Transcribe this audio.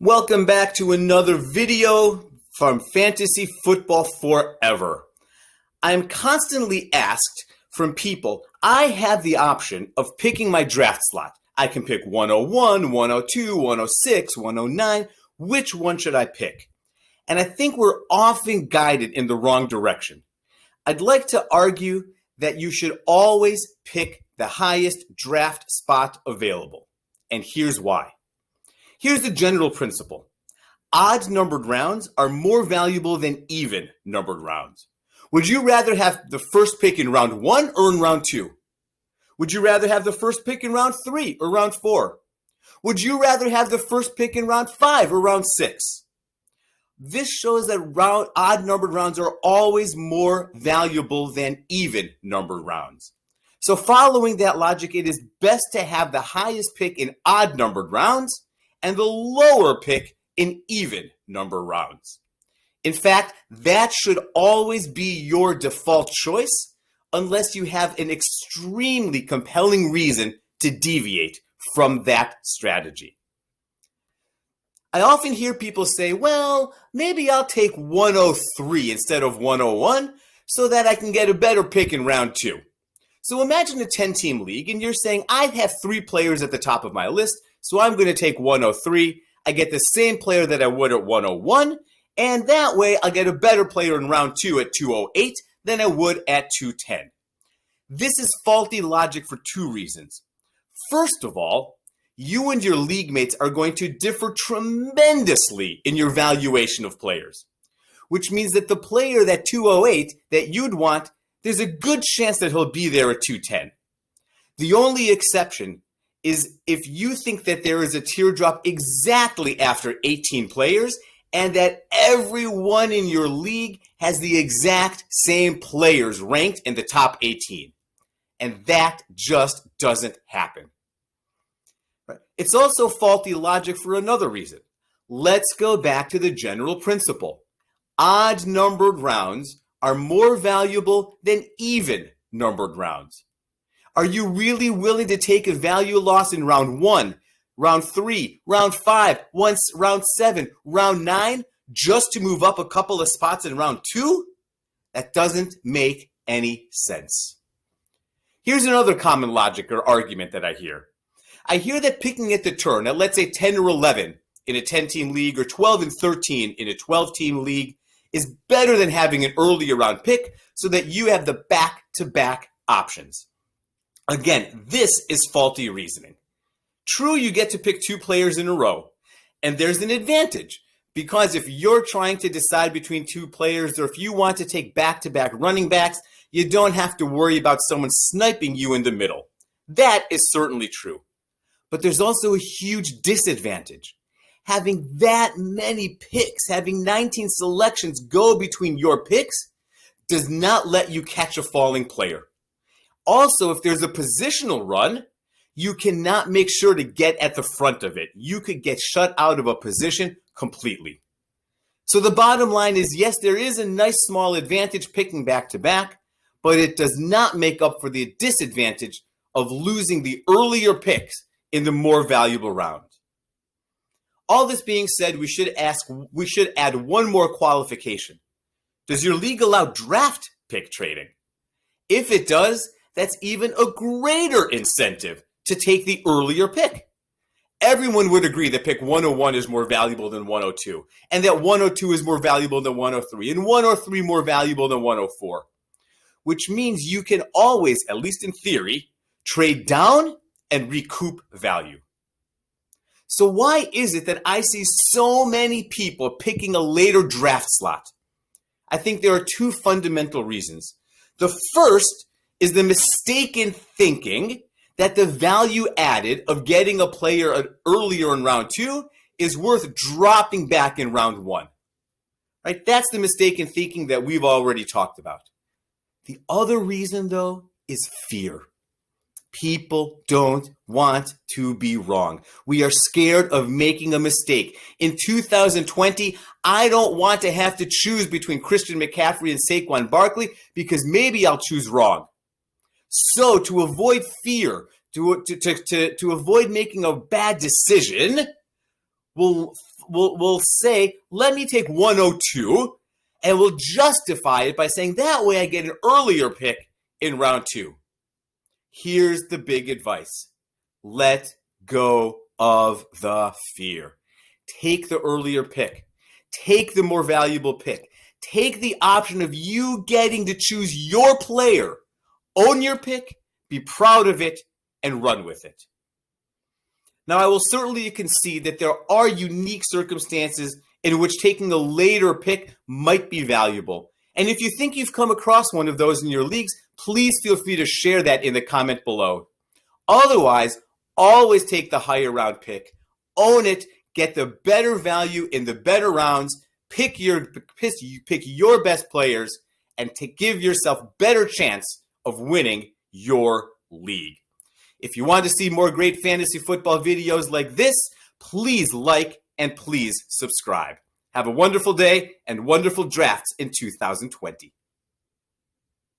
Welcome back to another video from Fantasy Football Forever. I'm constantly asked from people, I have the option of picking my draft slot. I can pick 101, 102, 106, 109. Which one should I pick? And I think we're often guided in the wrong direction. I'd like to argue that you should always pick the highest draft spot available. And here's why. Here's the general principle. Odd numbered rounds are more valuable than even numbered rounds. Would you rather have the first pick in round 1 or in round 2? Would you rather have the first pick in round 3 or round 4? Would you rather have the first pick in round 5 or round 6? This shows that odd numbered rounds are always more valuable than even numbered rounds. So following that logic, it is best to have the highest pick in odd numbered rounds and the lower pick in even number rounds. In fact, that should always be your default choice unless you have an extremely compelling reason to deviate from that strategy. I often hear people say, well, maybe I'll take 103 instead of 101 so that I can get a better pick in round 2. So imagine a 10-team league and you're saying, I have 3 players at the top of my list, so I'm going to take 103. I get the same player that I would at 101, and that way I'll get a better player in round 2 at 208 than I would at 210. This is faulty logic for 2 reasons. First of all, you and your league mates are going to differ tremendously in your valuation of players, which means that the player at 208 that you'd want, there's a good chance that he'll be there at 210. The only exception is if you think that there is a teardrop exactly after 18 players and that everyone in your league has the exact same players ranked in the top 18. And that just doesn't happen. It's also faulty logic for another reason. Let's go back to the general principle. Odd numbered rounds are more valuable than even numbered rounds. Are you really willing to take a value loss in round 1, round 3, round 5, round 7, round 9, just to move up a couple of spots in round 2? That doesn't make any sense. Here's another common logic or argument that I hear. I hear that picking at the turn, at let's say 10 or 11 in a 10-team league or 12 and 13 in a 12-team league is better than having an earlier round pick so that you have the back-to-back options. Again, this is faulty reasoning. True, you get to pick 2 players in a row, and there's an advantage because if you're trying to decide between 2 players or if you want to take back-to-back running backs, you don't have to worry about someone sniping you in the middle. That is certainly true. But there's also a huge disadvantage. Having that many picks, having 19 selections go between your picks does not let you catch a falling player. Also, if there's a positional run, you cannot make sure to get at the front of it. You could get shut out of a position completely. So the bottom line is, yes, there is a nice small advantage picking back to back, but it does not make up for the disadvantage of losing the earlier picks in the more valuable round. All this being said, we should add one more qualification. Does your league allow draft pick trading? If it does, that's even a greater incentive to take the earlier pick. Everyone would agree that pick 101 is more valuable than 102, and that 102 is more valuable than 103, and 103 more valuable than 104, which means you can always, at least in theory, trade down and recoup value. So why is it that I see so many people picking a later draft slot? I think there are 2 fundamental reasons. The first is the mistaken thinking that the value added of getting a player earlier in round 2 is worth dropping back in round 1. Right? That's the mistaken thinking that we've already talked about. The other reason, though, is fear. People don't want to be wrong. We are scared of making a mistake. In 2020, I don't want to have to choose between Christian McCaffrey and Saquon Barkley because maybe I'll choose wrong. So to avoid fear, to avoid making a bad decision, we'll will say, let me take 102, and will justify it by saying that way I get an earlier pick in round 2. Here's the big advice. Let go of the fear. Take the earlier pick. Take the more valuable pick. Take the option of you getting to choose your player. Own your pick, be proud of it, and run with it. Now, I will certainly concede that there are unique circumstances in which taking a later pick might be valuable. And if you think you've come across one of those in your leagues, please feel free to share that in the comment below. Otherwise, always take the higher round pick. Own it, get the better value in the better rounds, pick your best players, and give yourself better chance of winning your league. If you want to see more great fantasy football videos like this, please like and please subscribe. Have a wonderful day and wonderful drafts in 2020.